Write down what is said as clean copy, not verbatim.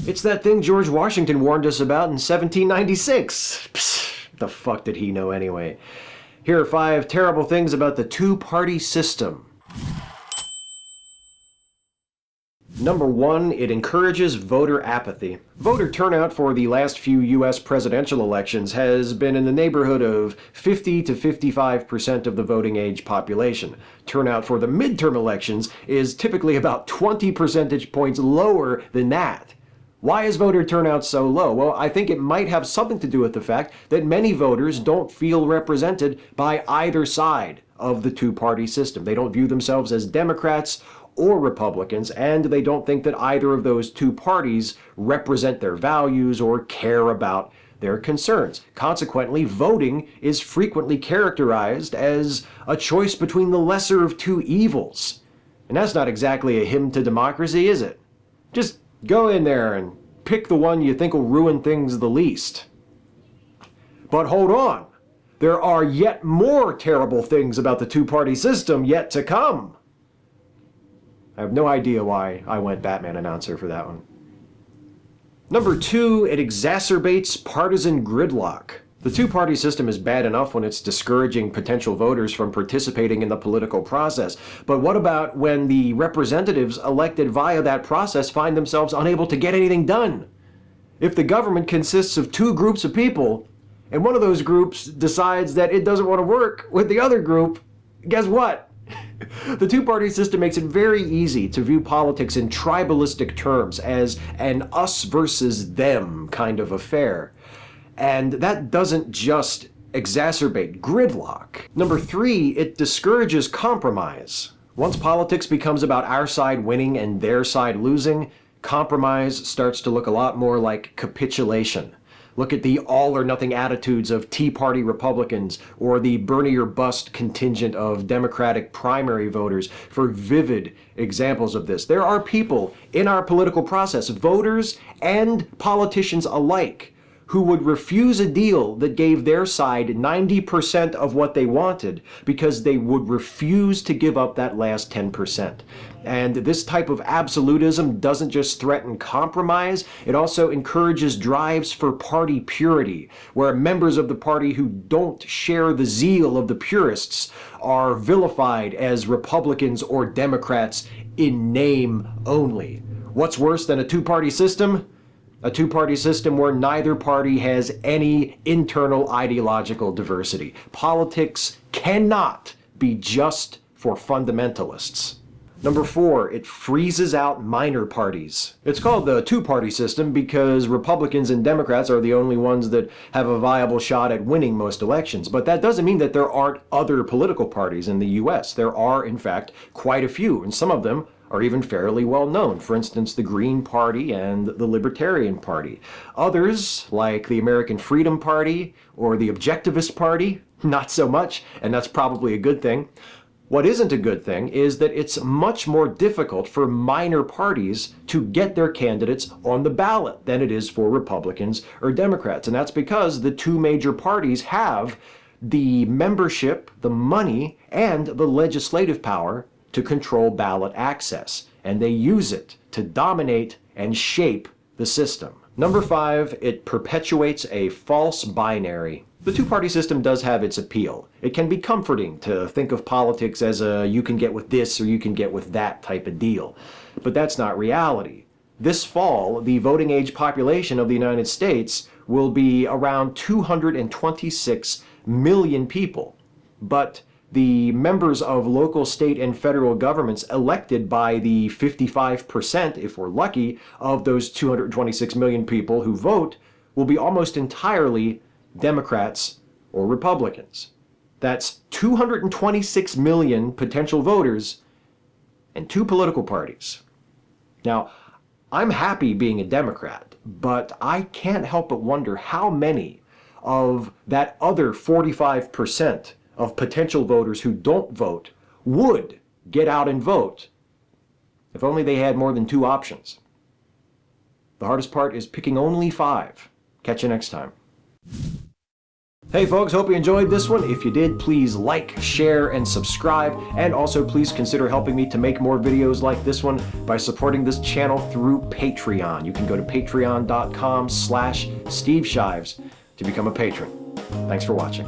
It's that thing George Washington warned us about in 1796. Psst, the fuck did he know anyway? Here are 5 terrible things about the two-party system. Number 1, it encourages voter apathy. Voter turnout for the last few U.S. presidential elections has been in the neighborhood of 50 to 55% of the voting age population. Turnout for the midterm elections is typically about 20 percentage points lower than that. Why is voter turnout so low? Well, I think it might have something to do with the fact that many voters don't feel represented by either side of the two-party system. They don't view themselves as Democrats or Republicans, and they don't think that either of those two parties represent their values or care about their concerns. Consequently, voting is frequently characterized as a choice between the lesser of two evils. And that's not exactly a hymn to democracy, is it? Just go in there and pick the one you think will ruin things the least. But hold on, there are yet more terrible things about the two-party system yet to come. I have no idea why I went Batman announcer for that one. Number 2, it exacerbates partisan gridlock. The two-party system is bad enough when it's discouraging potential voters from participating in the political process. But what about when the representatives elected via that process find themselves unable to get anything done? If the government consists of 2 groups of people, and one of those groups decides that it doesn't want to work with the other group, guess what? The two-party system makes it very easy to view politics in tribalistic terms as an us versus them kind of affair. And that doesn't just exacerbate gridlock. Number 3, it discourages compromise. Once politics becomes about our side winning and their side losing, compromise starts to look a lot more like capitulation. Look at the all-or-nothing attitudes of Tea Party Republicans or the Bernie-or-bust contingent of Democratic primary voters for vivid examples of this. There are people in our political process, voters and politicians alike, who would refuse a deal that gave their side 90% of what they wanted because they would refuse to give up that last 10%. And this type of absolutism doesn't just threaten compromise, it also encourages drives for party purity, where members of the party who don't share the zeal of the purists are vilified as Republicans or Democrats in name only. What's worse than a two-party system? A two-party system where neither party has any internal ideological diversity. Politics cannot be just for fundamentalists. Number 4, it freezes out minor parties. It's called the two-party system because Republicans and Democrats are the only ones that have a viable shot at winning most elections. But that doesn't mean that there aren't other political parties in the US. There are, in fact, quite a few, and some of them are even fairly well known. For instance, the Green Party and the Libertarian Party. Others, like the American Freedom Party or the Objectivist Party, not so much, and that's probably a good thing. What isn't a good thing is that it's much more difficult for minor parties to get their candidates on the ballot than it is for Republicans or Democrats. And that's because the two major parties have the membership, the money, and the legislative power to control ballot access. And they use it to dominate and shape the system. Number 5, it perpetuates a false binary. The two-party system does have its appeal. It can be comforting to think of politics as a you can get with this or you can get with that type of deal. But that's not reality. This fall, the voting age population of the United States will be around 226 million people. But the members of local, state, and federal governments elected by the 55%, if we're lucky, of those 226 million people who vote will be almost entirely Democrats or Republicans. That's 226 million potential voters and 2 political parties. Now, I'm happy being a Democrat, but I can't help but wonder how many of that other 45% of potential voters who don't vote would get out and vote if only they had more than 2 options. The hardest part is picking only 5. Catch you next time. Hey folks, hope you enjoyed this one. If you did, please like, share, and subscribe. And also please consider helping me to make more videos like this one by supporting this channel through Patreon. You can go to patreon.com/Steve Shives to become a patron. Thanks for watching.